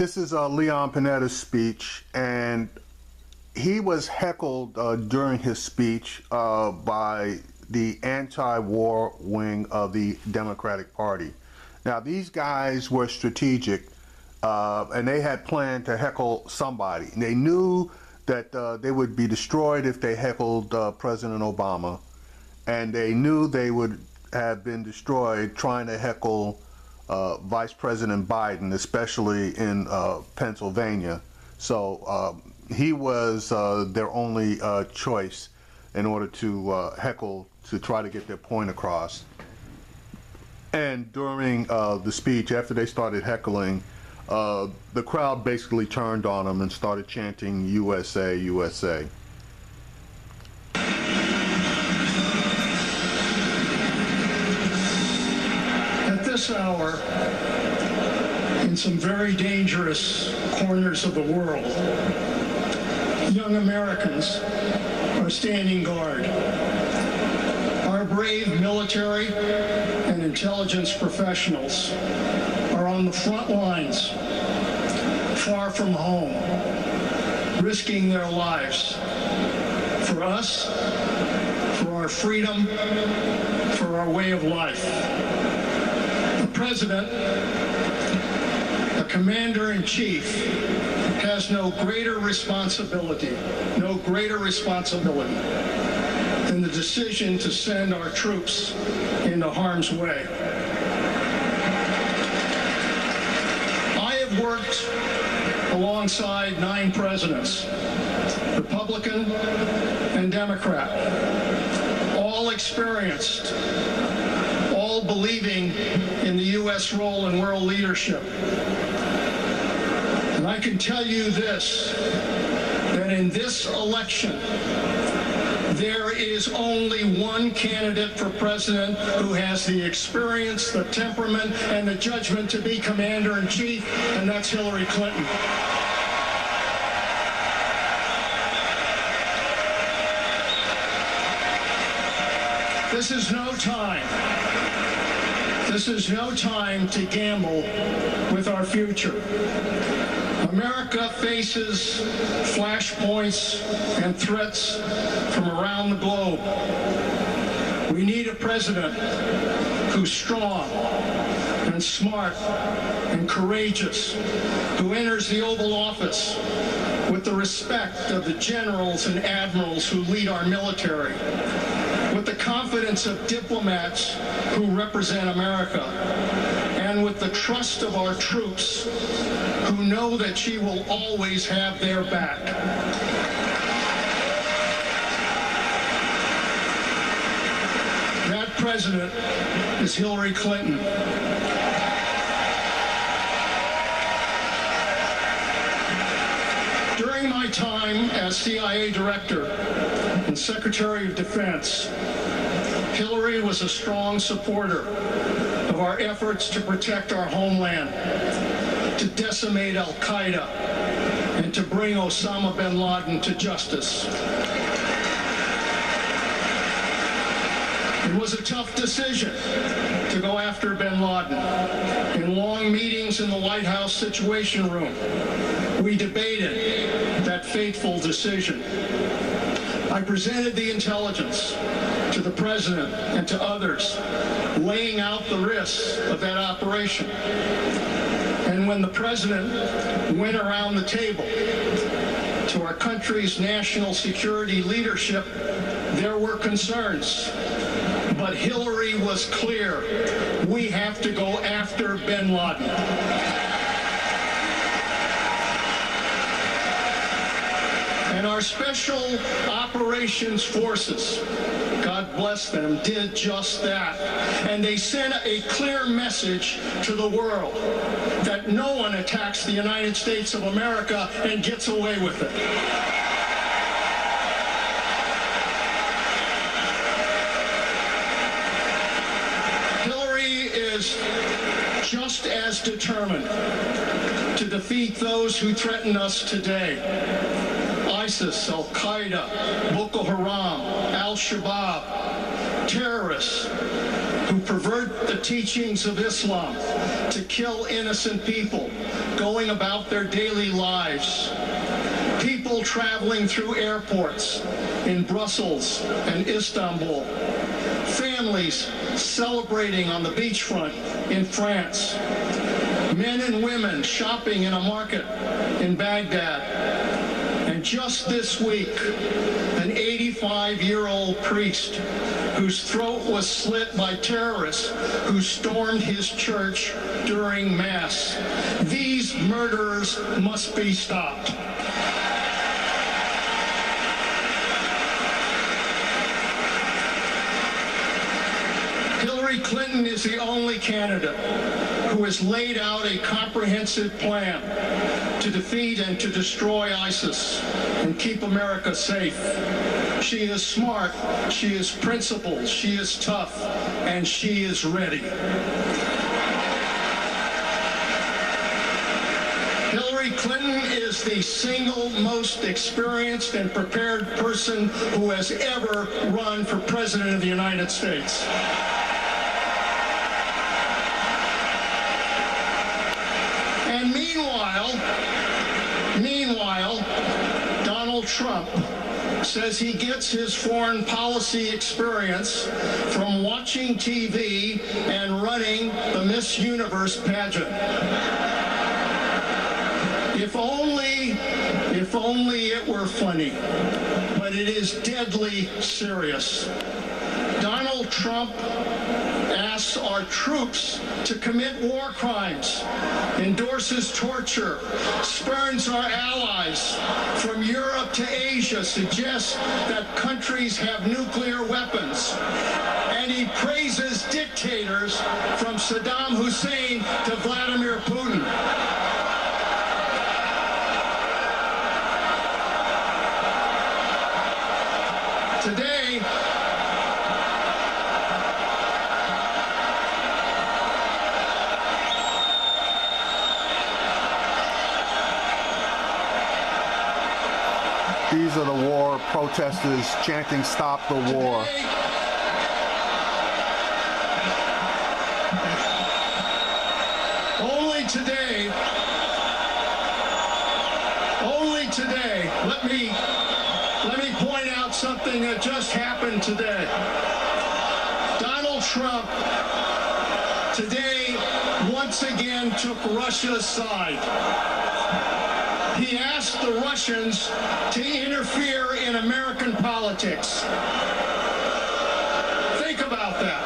This is Leon Panetta's speech, and he was heckled during his speech by the anti-war wing of the Democratic Party. Now, these guys were strategic, and they had planned to heckle somebody. They knew that they would be destroyed if they heckled President Obama, and they knew they would have been destroyed trying to heckle Vice President Biden, especially in Pennsylvania. So he was their only choice in order to heckle, to try to get their point across. And during the speech, after they started heckling, the crowd basically turned on them and started chanting USA, USA. At this hour, in some very dangerous corners of the world, young Americans are standing guard. Our brave military and intelligence professionals are on the front lines, far from home, risking their lives for us, for our freedom, for our way of life. The President, the Commander-in-Chief, has no greater responsibility than the decision to send our troops into harm's way. I have worked alongside 9 presidents, Republican and Democrat, all experienced, all believing in the U.S. role in world leadership. And I can tell you this, that in this election, there is only one candidate for president who has the experience, the temperament, and the judgment to be commander-in-chief, and that's Hillary Clinton. This is no time to gamble with our future. America faces flashpoints and threats from around the globe. We need a president who's strong and smart and courageous, who enters the Oval Office with the respect of the generals and admirals who lead our military, with the confidence of diplomats who represent America, and with the trust of our troops who know that she will always have their back. That president is Hillary Clinton. During my time as CIA Director and Secretary of Defense, Hillary was a strong supporter of our efforts to protect our homeland, to decimate al-Qaeda, and to bring Osama bin Laden to justice. It was a tough decision to go after bin Laden. In long meetings in the White House Situation Room, we debated that fateful decision. I presented the intelligence to the President and to others, laying out the risks of that operation. And when the President went around the table to our country's national security leadership, there were concerns. But Hillary was clear. We have to go after bin Laden. And our special operations forces, God bless them, did just that. And they sent a clear message to the world that no one attacks the United States of America and gets away with it. Hillary is just as determined to defeat those who threaten us today. ISIS, al-Qaeda, Boko Haram, al-Shabaab, terrorists who pervert the teachings of Islam to kill innocent people going about their daily lives. People traveling through airports in Brussels and Istanbul. Families celebrating on the beachfront in France. Men and women shopping in a market in Baghdad. And just this week, an 85-year-old priest whose throat was slit by terrorists who stormed his church during Mass. These murderers must be stopped. Hillary Clinton is the only candidate who has laid out a comprehensive plan to defeat and to destroy ISIS and keep America safe. She is smart, she is principled, she is tough, and she is ready. Hillary Clinton is the single most experienced and prepared person who has ever run for President of the United States. And meanwhile, Donald Trump says he gets his foreign policy experience from watching TV and running the Miss Universe pageant. If only it were funny, but it is deadly serious. Donald Trump asks our troops to commit war crimes, endorses torture, spurns our allies from Europe to Asia, suggests that countries have nuclear weapons, and he praises dictators from Saddam Hussein to Vladimir Putin. Today, these are the war protesters chanting "Stop the war." Only today, let me point out something that just happened today. Donald Trump today once again took Russia's side. He asked the Russians to interfere in American politics. Think about that.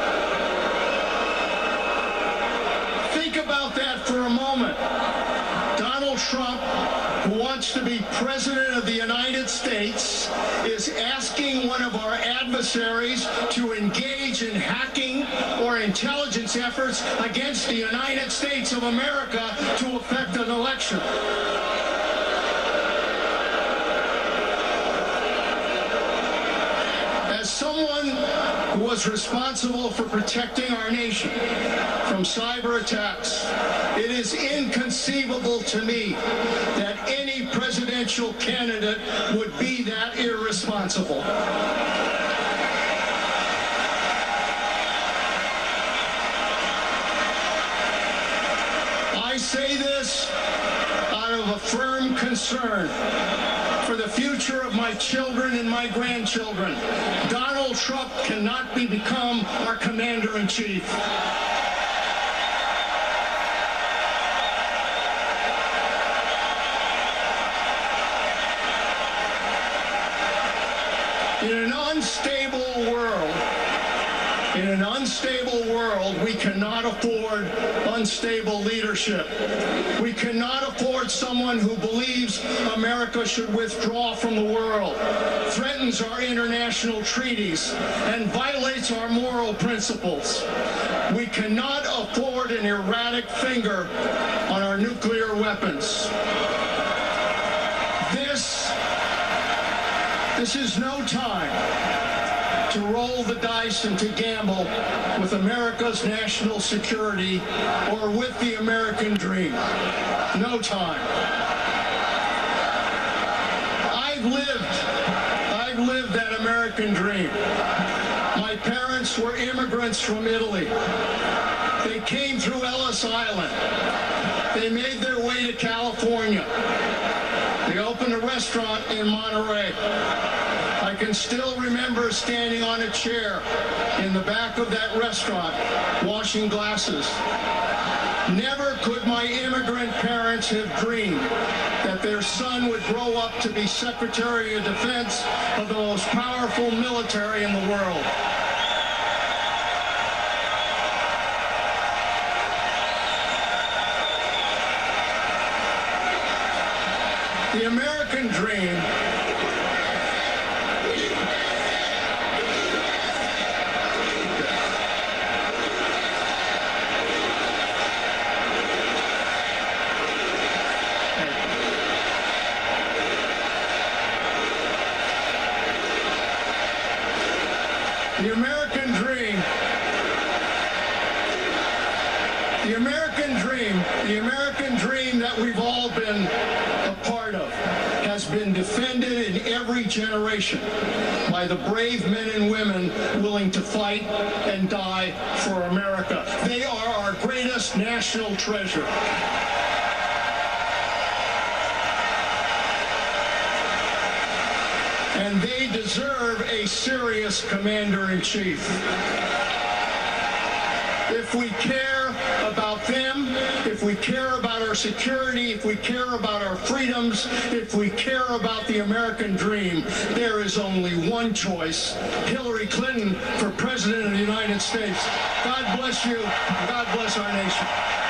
Think about that for a moment. Donald Trump, who wants to be President of the United States, is asking one of our adversaries to engage in hacking or intelligence efforts against the United States of America to affect an election. As someone who was responsible for protecting our nation from cyber attacks, it is inconceivable to me that any presidential candidate would be that irresponsible. I say this out of a firm concern for the future of my children and my grandchildren. Donald Trump cannot become our commander-in-chief. In an unstable world, we cannot afford unstable leadership. We cannot afford someone who believes America should withdraw from the world, threatens our international treaties, and violates our moral principles. We cannot afford an erratic finger on our nuclear weapons. This is no time to roll the dice and to gamble with America's national security or with the American dream. No time. I've lived that American dream. My parents were immigrants from Italy. They came through Ellis Island. They made their way to California. They opened a restaurant in Monterey. I can still remember standing on a chair in the back of that restaurant, washing glasses. Never could my immigrant parents have dreamed that their son would grow up to be Secretary of Defense of the most powerful military in the world. The American dream the American dream that we've all been a part of has been defended in every generation by the brave men and women willing to fight and die for America. They are our greatest national treasure. And they deserve a serious commander-in-chief. If we care about them, if we care about our security, if we care about our freedoms, if we care about the American dream, there is only one choice: Hillary Clinton for President of the United States. God bless you. God bless our nation.